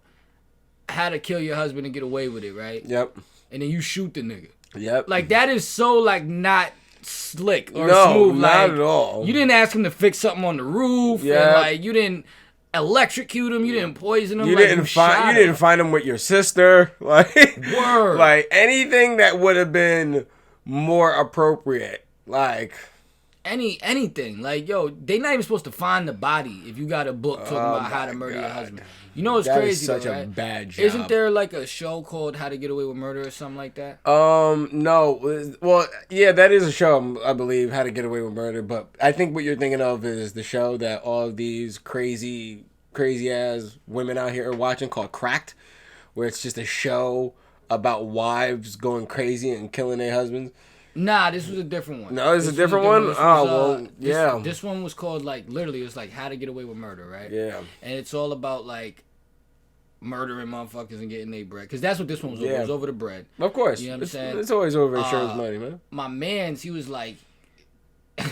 how to kill your husband and get away with it, right? Yep. And then you shoot the nigga. Yep. Like, that is so, like, not slick or no, smooth. Not like, at all. You didn't ask him to fix something on the roof. Yeah. And, like, you didn't electrocute him. You didn't poison him. You didn't find him with your sister. Like, word. Like, anything that would have been more appropriate. Like, anything. Like, yo, they not even supposed to find the body if you got a book talking about how to murder your husband. You know what's crazy? That is such a bad job. Isn't there like a show called How to Get Away with Murder or something like that? No. Well, yeah, that is a show, I believe, How to Get Away with Murder. But I think what you're thinking of is the show that all of these crazy ass women out here are watching called Cracked, where it's just a show about wives going crazy and killing their husbands. Nah, this was a different one. No, this is a different one? Yeah. This one was called, like, literally, it was like How to Get Away with Murder, right? Yeah. And it's all about, like, murdering motherfuckers and getting their bread. Because that's what this one was over. It was over the bread. Of course. You know what I'm saying? It's always over insurance money, man. My mans, he was like, he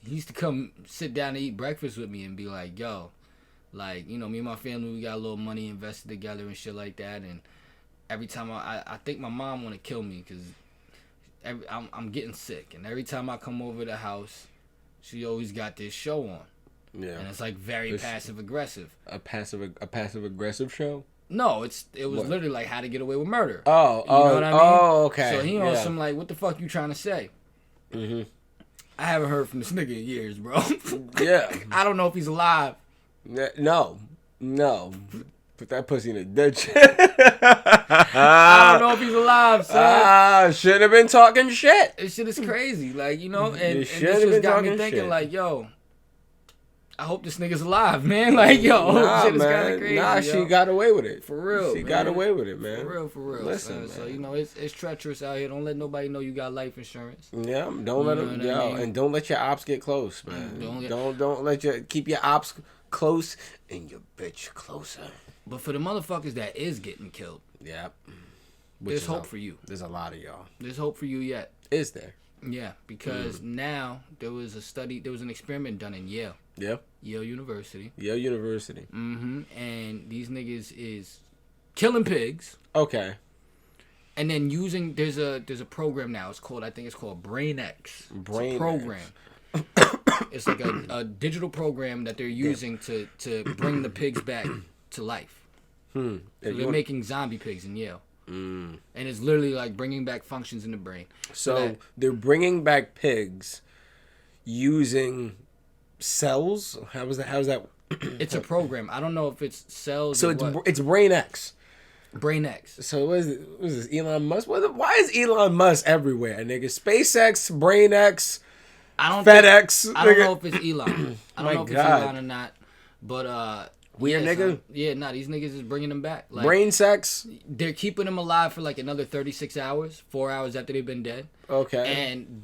used to come sit down and eat breakfast with me and be like, yo, like, you know, me and my family, we got a little money invested together and shit like that. And every time I think my mom want to kill me because I'm getting sick, and every time I come over the house, she always got this show on. Yeah, and it's like very passive aggressive. A passive aggressive show? No, it was literally like How to Get Away with Murder. You know what I mean? Oh, okay. So he on some like, what the fuck you trying to say? Mm-hmm. I haven't heard from this nigga in years, bro. Yeah, I don't know if he's alive. No. Put that pussy in a ditch. I don't know if he's alive, son. Shouldn't have been talking shit. This shit is crazy, like, you know, and this just got me thinking, like, yo, I hope this nigga's alive, man. Like, yo, shit is kind of crazy. Nah, she got away with it. For real, She got away with it, man. For real. Listen, so, you know, it's treacherous out here. Don't let nobody know you got life insurance. Yeah, don't let them, and don't let your ops get close, man. Don't let keep your ops close and your bitch closer. But for the motherfuckers that is getting killed, there's hope for you. There's a lot of y'all. There's hope for you yet. Is there? Yeah, because now there was an experiment done in Yale. Yeah. Yale University. Mm-hmm. And these niggas is killing pigs. Okay. And then there's a program now. I think it's called Brain X. Brain program. It's like a digital program that they're using to bring the pigs back to life. So they're making zombie pigs in Yale. And it's literally like bringing back functions in the brain. So they're bringing back pigs using cells? How's that? It's a program. I don't know if it's cells. So it's Brain X. Brain X. So what is this? Elon Musk? Why is Elon Musk everywhere, nigga? SpaceX, Brain X, FedEx. I don't know if it's Elon. I don't know if it's Elon or not. But weird nigga. These niggas is bringing them back. Like, brain sex. They're keeping them alive for like another 36 hours, 4 hours after they've been dead. Okay. And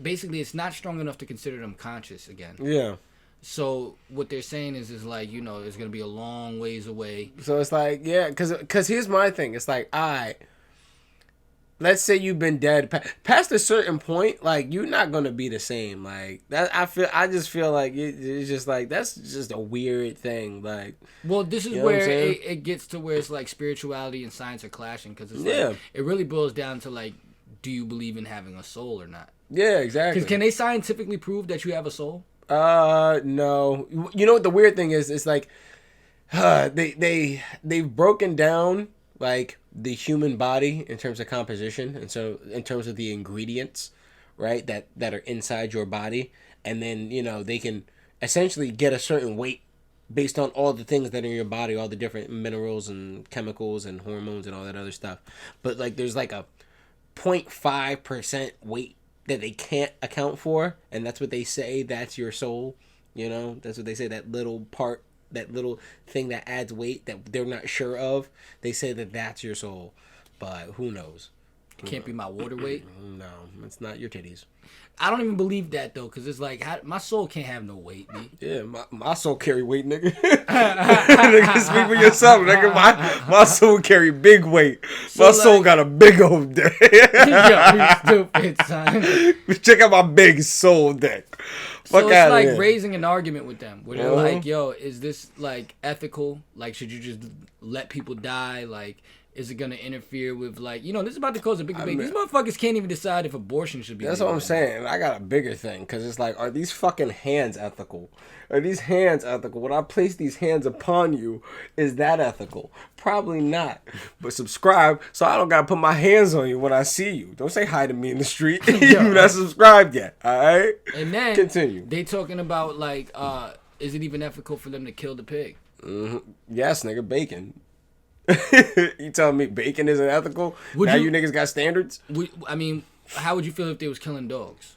basically it's not strong enough to consider them conscious again. Yeah. So what they're saying is like, you know, it's gonna be a long ways away. So it's like, yeah, because here's my thing. It's like, let's say you've been dead past a certain point, like you're not gonna be the same. Like that, I just feel like it's just like that's just a weird thing. Like, well, this is where it gets to where it's like spirituality and science are clashing, because it's like, it really boils down to like, do you believe in having a soul or not? Yeah, exactly. Because can they scientifically prove that you have a soul? No. You know what the weird thing is? It's like, they've broken down like the human body in terms of composition, and so in terms of the ingredients, right, that are inside your body, and then, you know, they can essentially get a certain weight based on all the things that are in your body, all the different minerals and chemicals and hormones and all that other stuff. But like there's like a 0.5% weight that they can't account for, and that's what they say that's your soul. You know, that's what they say, that little part, that little thing that adds weight that they're not sure of. They say that that's your soul, but who knows? Can't be my water weight. No, it's not your titties. I don't even believe that though, because it's like my soul can't have no weight, B. Yeah, my soul carry weight, nigga. Nigga, speak for yourself, nigga. My soul carry big weight. So my soul got a big old dick. Yo, you stupid son. Check out my big soul dick. So it's like raising an argument with them, where they're like, "Yo, is this like ethical? Like, should you just let people die? Like, is it gonna interfere with, like, you know, this is about to cause a big debate. These motherfuckers can't even decide if abortion should be. That's what I'm saying. I got a bigger thing, because it's like, are these fucking hands ethical? Are these hands ethical? When I place these hands upon you, is that ethical? Probably not. But subscribe so I don't gotta put my hands on you when I see you. Don't say hi to me in the street. You're not subscribed yet. All right. And then continue. They talking about like, is it even ethical for them to kill the pig? Mm-hmm. Yes, nigga, bacon. You telling me bacon isn't ethical? Now you niggas got standards? I mean, how would you feel if they was killing dogs?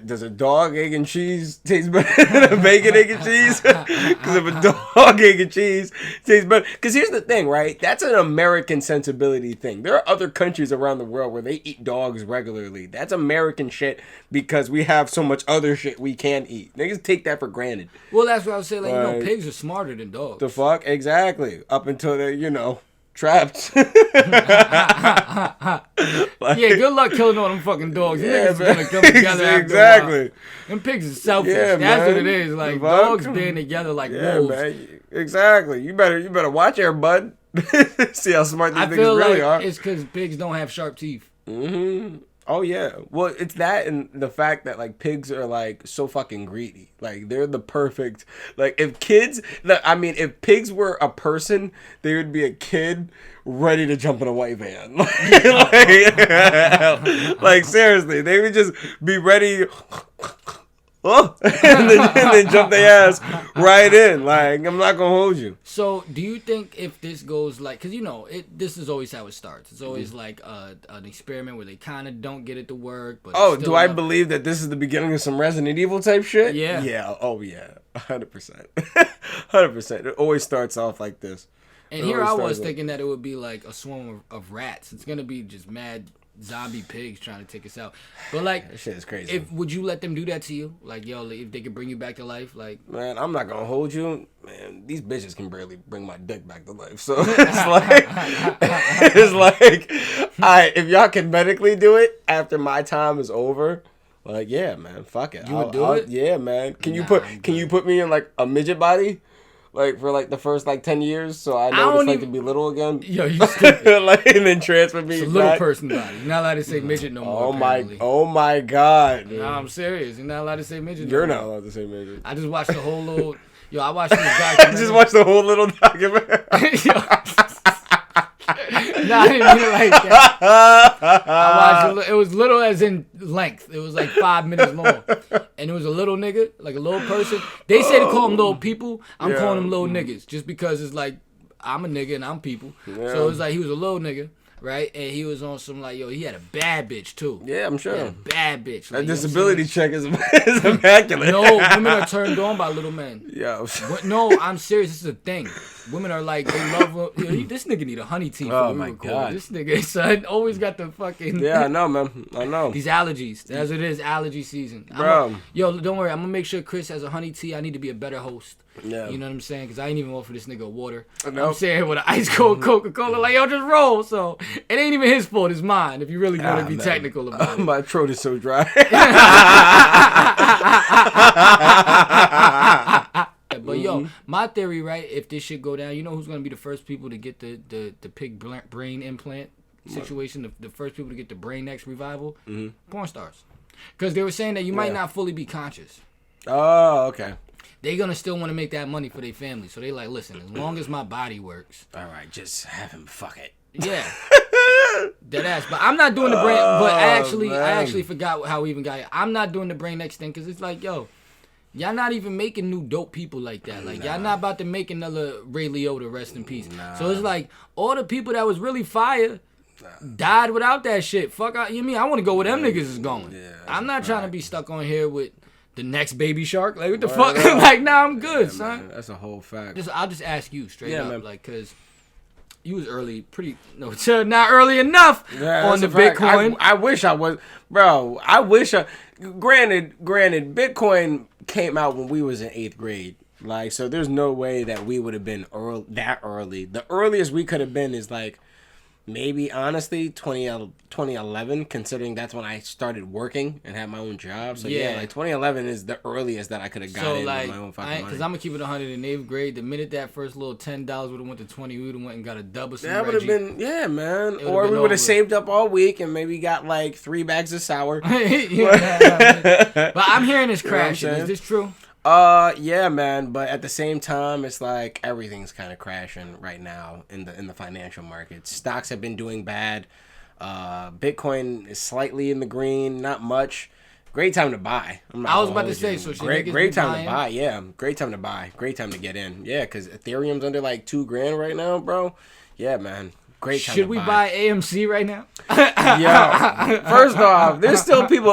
Does a dog, egg, and cheese taste better than a bacon, egg, and cheese? Because if a dog, egg, and cheese tastes better... Because here's the thing, right? That's an American sensibility thing. There are other countries around the world where they eat dogs regularly. That's American shit because we have so much other shit we can't eat. Niggas take that for granted. Well, that's what I was saying. Like, you know, pigs are smarter than dogs. The fuck? Exactly. Up until they're, you know... trapped. Yeah, good luck killing all them fucking dogs. Yeah, niggas gonna come together exactly. Them pigs are selfish. Yeah, that's what it is. Like, dogs being together like wolves. Man. Exactly. You better watch there, bud. See how smart these niggas really are. It's because pigs don't have sharp teeth. Mm-hmm. Oh yeah. Well, it's that and the fact that like pigs are like so fucking greedy. Like they're the perfect. Like if if pigs were a person, they would be a kid ready to jump in a white van. Like seriously, they would just be ready. and then jump their ass right in. Like, I'm not gonna hold you. So, do you think if this goes like, because you know, this is always how it starts. It's always like an experiment where they kind of don't get it to work. But do I believe that this is the beginning of some Resident Evil type shit? Yeah. Yeah. Oh yeah. 100%. 100%. It always starts off like this. And here I was thinking that it would be like a swarm of rats. It's gonna be just mad zombie pigs trying to take us out. But like, that shit is crazy. Would you let them do that to you? Like, yo, if they could bring you back to life, like, man, I'm not gonna hold you. Man, these bitches can barely bring my dick back to life. So it's like, if y'all can medically do it after my time is over, like, yeah, man, fuck it. You would do it? Yeah, man. Can you put me in like a midget body? Like for like the first like 10 years, so I know what it's like to be little again. Yo, you stupid. Like, and then transfer me. It's a little person body. You're not allowed to say midget no more. Oh my god. No, I'm serious. You're not allowed to say midget. You're not allowed to say midget. I just watched the whole little. Yo, I watched the documentary. I just watched the whole little documentary. I didn't mean it like that. I watched it was little as in length. It was like 5 minutes long. And it was a little nigga, like a little person. They say to call them little people. I'm calling them little niggas just because it's like, I'm a nigga and I'm people. Yeah. So it was like he was a little nigga. Right, and he was on some like, yo, he had a bad bitch too. Yeah, I'm sure. He had a bad bitch. Like, that disability check is immaculate. No, women are turned on by little men. Yeah. No, I'm serious. This is a thing. Women are like, they love him. This nigga need a honey tea. Oh my god. This nigga, son, always got the fucking. Yeah, I know, man. I know. These allergies. That's what it is. Allergy season. Bro. Yo, don't worry. I'm gonna make sure Chris has a honey tea. I need to be a better host. Yeah. You know what I'm saying? Because I ain't even offer this nigga water. Nope. I'm saying with an ice cold Coca-Cola, like, yo, just roll. So it ain't even his fault. It's mine. If you really want to be technical about it. My throat is so dry. But yo, my theory, right? If this shit go down, you know who's gonna be the first people to get the pig brain implant situation? The first people to get the brain X revival? Mm-hmm. Porn stars. Because they were saying that you might not fully be conscious. Oh, okay. They gonna still want to make that money for their family, so they like, listen, as long as my body works, all right, just have him fuck it. Yeah, dead ass. But I'm not doing the brain. But I actually forgot how we even got here. I'm not doing the brain X thing because it's like, yo, y'all not even making new dope people like that. Like y'all not about to make another Ray Liotta, rest in peace. So it's like all the people that was really fire died without that shit. Fuck out. You mean I want to go where them niggas is going? Yeah, I'm not trying to be stuck on here with the next Baby Shark. Like what the fuck? Like nah, I'm good, son. Man, that's a whole fact. I'll just ask you straight up, man. Like, cause you was early, not early enough on the Bitcoin. I wish I was, bro. I wish granted, Bitcoin came out when we was in 8th grade. Like, so there's no way that we would have been that early. The earliest we could have been is like, maybe, honestly, 2011, considering that's when I started working and had my own job. So, yeah like, 2011 is the earliest that I could have gotten my own fucking money. Because I'm going to keep it 100 in 8th grade. The minute that first little $10 would have went to 20, we would have went and got a dub or something. That would have been, yeah, man. Or we would have saved up all week and maybe got, like, 3 bags of sour. But I'm hearing this crashing. Is this true? Yeah, man, but at the same time, it's like everything's kind of crashing right now in the financial markets. Stocks have been doing bad. Bitcoin is slightly in the green, not much. Great time to buy. I was about to say, so great time to buy. Yeah, great time to buy. Great time to get in. Yeah, because Ethereum's under like $2,000 right now, bro. Yeah, man. Great time. Should we buy AMC right now? Yo, first off, there's still people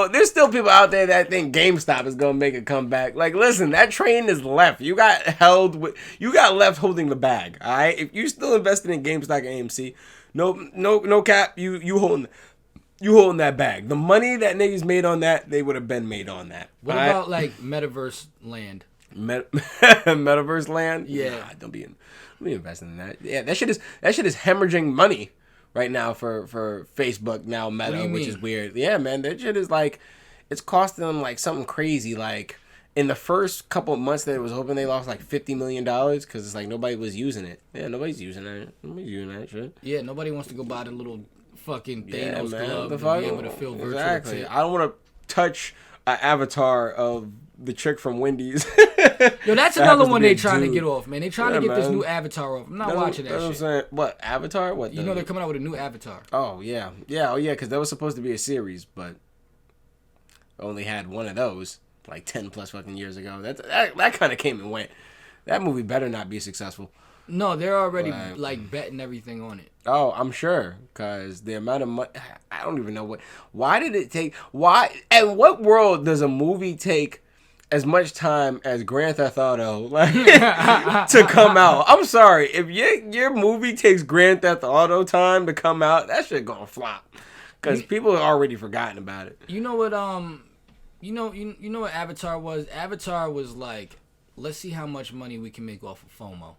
out there that think GameStop is gonna make a comeback. Like, listen, that train is left. You got left holding the bag. All right, if you still invested in GameStop and AMC, no cap, you holding that bag. The money that niggas made on that, they would have been made on that. What about like Metaverse Land? Metaverse Land? Yeah, nah, don't be investing in that. Yeah, that shit is hemorrhaging money right now for Facebook now, Meta, which is weird. Yeah, man, that shit is like, it's costing them like something crazy. Like in the first couple of months that it was open, they lost like $50 million because it's like nobody was using it. Yeah, nobody's using that. Nobody's using that shit. Yeah, nobody wants to go buy the little fucking Thanos glove to be able to feel virtual. Exactly. I don't want to touch an avatar of the chick from Wendy's. Yo, that's another one they trying to get off, man. They trying to get this new Avatar off. I'm not watching that shit. I'm saying. What, Avatar? What? You know they're coming out with a new Avatar. Oh, yeah. Yeah, because that was supposed to be a series, but only had one of those like 10 plus fucking years ago. That kind of came and went. That movie better not be successful. No, they're already like betting everything on it. Oh, I'm sure, because the amount of money, I don't even know why did it take, and what world does a movie take as much time as Grand Theft Auto to come out? I'm sorry, if your movie takes Grand Theft Auto time to come out, that shit gonna flop, because people have already forgotten about it. You know what? You know what Avatar was? Avatar was like, let's see how much money we can make off of FOMO.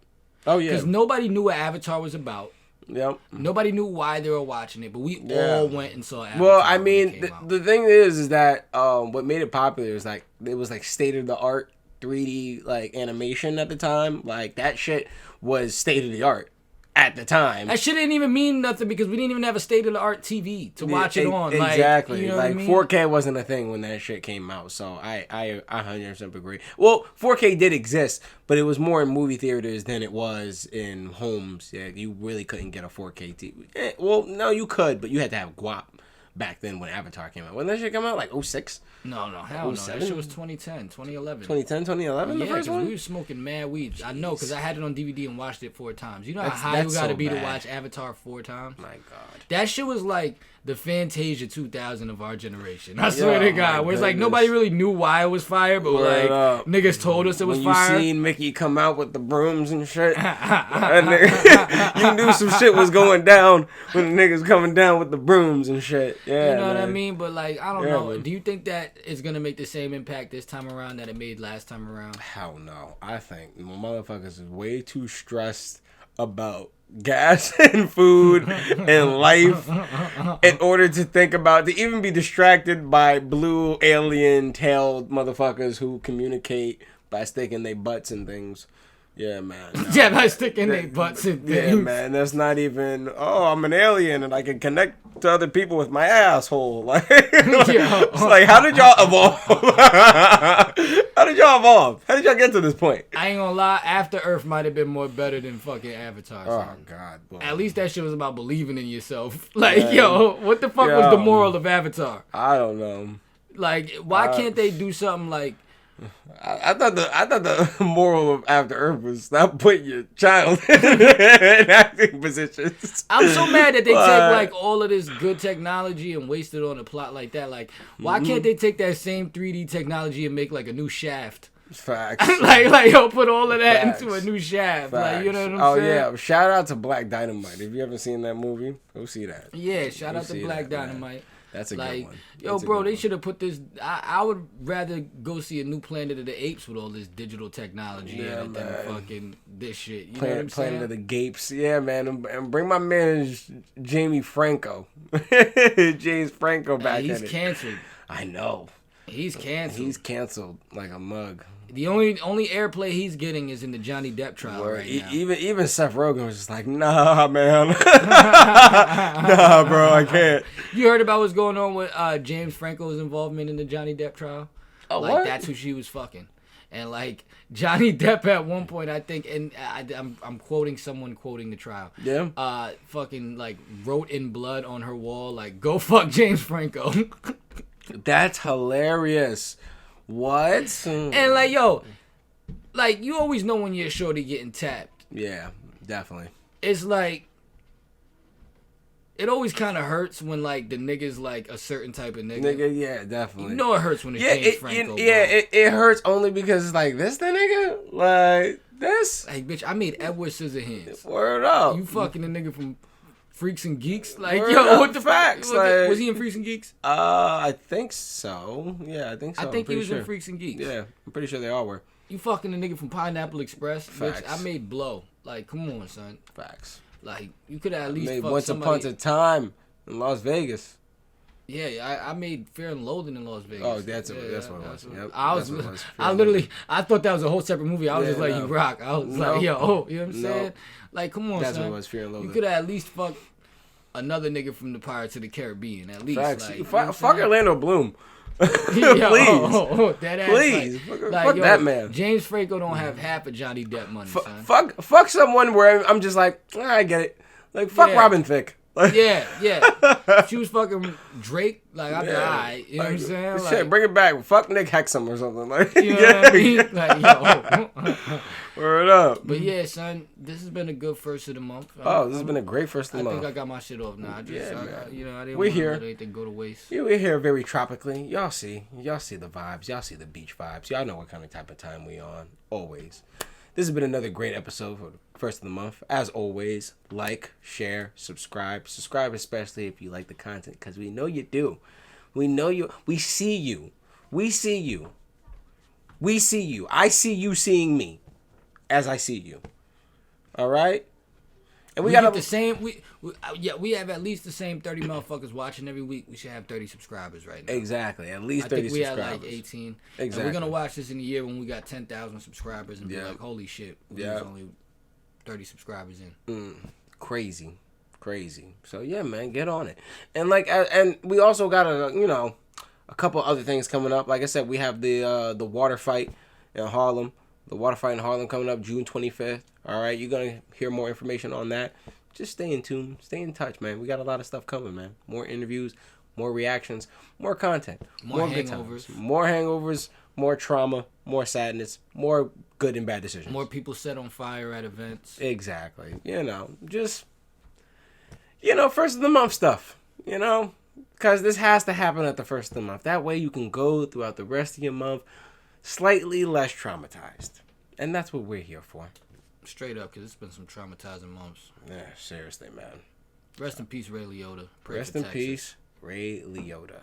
Oh yeah, because nobody knew what Avatar was about. Yep. Nobody knew why they were watching it, but we all went and saw Avatar. Well, I mean, the thing is that what made it popular is like it was like state of the art 3D like animation at the time. Like that shit was state of the art at the time. That shit didn't even mean nothing because we didn't even have a state-of-the-art TV to watch it on. Exactly. Like, you know what I mean? 4K wasn't a thing when that shit came out, so I 100% agree. Well, 4K did exist, but it was more in movie theaters than it was in homes. Yeah, you really couldn't get a 4K TV. Well, no, you could, but you had to have guap back then when Avatar came out. When that shit come out? Like 06? No, hell no. That shit was 2010, 2011. 2010, 2011, the first one? We were smoking mad weed. Jeez. I know, because I had it on DVD and watched it 4 times. You know how high you gotta be to watch Avatar 4 times? My God. That shit was like the Fantasia 2000 of our generation. I swear to God. Where it's like nobody really knew why it was fire, but niggas told us it was fire. When you seen Mickey come out with the brooms and shit, you knew some shit was going down when the niggas coming down with the brooms and shit. Yeah, you know what I mean? But like, I don't know. Man. Do you think that it's gonna make the same impact this time around that it made last time around? Hell no. I think motherfuckers is way too stressed about gas and food and life in order to think about, to even be distracted by blue alien tailed motherfuckers who communicate by sticking their butts in things. Yeah, man. No. Yeah, by sticking their butts in things. Yeah, man. That's not even, I'm an alien and I can connect to other people with my asshole. Like, it's like, how did y'all evolve? How did y'all get to this point? I ain't gonna lie, After Earth might have been more better than fucking Avatar. Oh, God. Boy. At least that shit was about believing in yourself. Like, what the fuck was the moral of Avatar? I don't know. Like, why can't they do something like, I thought the moral of After Earth was stop putting your child in acting positions. I'm so mad that they take like all of this good technology and waste it on a plot like that. Like, why can't they take that same 3D technology and make like a new Shaft? Facts. like put all of that into a new Shaft. Facts. Like, you know what I'm saying? Oh yeah, shout out to Black Dynamite. If you haven't seen that movie, go see that. Yeah, shout out to Black Dynamite. Man. That's a good one. Yo, bro, they should have put this. I would rather go see a new Planet of the Apes with all this digital technology in it than fucking this shit. You know what I'm saying? Planet of the Gapes. Yeah, man. And bring my man Jamie Franco. James Franco back in it. He's canceled. I know. He's canceled. He's canceled like a mug. The only airplay he's getting is in the Johnny Depp trial right now. Even Seth Rogen was just like, nah, man. Nah, bro, I can't. You heard about what's going on with James Franco's involvement in the Johnny Depp trial? Oh, like, what? That's who she was fucking. And, like, Johnny Depp at one point, I think, and I'm quoting someone quoting the trial. Yeah. Fucking, like, wrote in blood on her wall, like, go fuck James Franco. That's hilarious. What? And like, yo, like, you always know when you're shorty getting tapped. Yeah, definitely. It's like, it always kind of hurts when like the nigga's like a certain type of nigga. Yeah, definitely. You know it hurts when it's James Franco. It hurts only because it's like, this the nigga? Like, this? Like, bitch, I made Edward Scissorhands. Word up. You fucking the nigga from Freaks and Geeks? Like, Word yo, up. what the Facts? Like, was he in Freaks and Geeks? I think so. Yeah, I think so. I think he was in Freaks and Geeks. Yeah, I'm pretty sure they all were. You fucking the nigga from Pineapple Express? Facts. Bitch, I made Blow. Like, come on, son. Facts. Like, you could at least made fuck Once somebody. Upon a Time in Las Vegas. Yeah, I made Fear and Loathing in Las Vegas. Oh, that's what it was. Yep. I thought that was a whole separate movie. I was just like, you rock. I was like, yo, you know what I'm saying? Like, come on, that's son. What it was, Fear and Loathing. You could at least fuck another nigga from the Pirates of the Caribbean, at least. Facts. Like, fuck Orlando Bloom. Please. That ass, please. Fuck that man. James Franco don't have half of Johnny Depp money, son. Fuck someone where I'm just like, I get it. Like, fuck Robin Thicke. Like, yeah. She was fucking Drake. Like, I'd be alright. You know what I'm saying? Like, shit, bring it back. Fuck Nick Hexum or something. Like, you know what I mean? Like, yo. Word up. But yeah, son, this has been a good first of the month. This has been a great first of the month. I think I got my shit off now. I didn't want to let anything go to waste. Yeah, we're here very tropically. Y'all see the vibes. Y'all see the beach vibes. Y'all know what kind of type of time we on. Always. This has been another great episode for the first of the month. As always, like, share, subscribe. Subscribe especially if you like the content, because we know you do. We know you. We see you. We see you. We see you. I see you seeing me as I see you. All right? And we got the same. We have at least the same 30 motherfuckers watching every week. We should have 30 subscribers right now. Exactly, at least 30 subscribers. I think we had like 18. Exactly. And we're gonna watch this in a year when we got 10,000 subscribers and be like, holy shit, we was only 30 subscribers in. Crazy. So yeah, man, get on it. And like, and we also got a couple other things coming up. Like I said, we have the water fight in Harlem. The water fight in Harlem coming up June 25th. All right, you're gonna hear more information on that. Just stay in tune, stay in touch, man. We got a lot of stuff coming, man. More interviews, more reactions, more content, more hangovers, more trauma, more sadness, more good and bad decisions. More people set on fire at events. Exactly. Just first of the month stuff. Because this has to happen at the first of the month. That way you can go throughout the rest of your month slightly less traumatized. And that's what we're here for. Straight up, because it's been some traumatizing months. Yeah, seriously, man. Rest in peace, Ray Liotta. Rest in peace, Ray Liotta.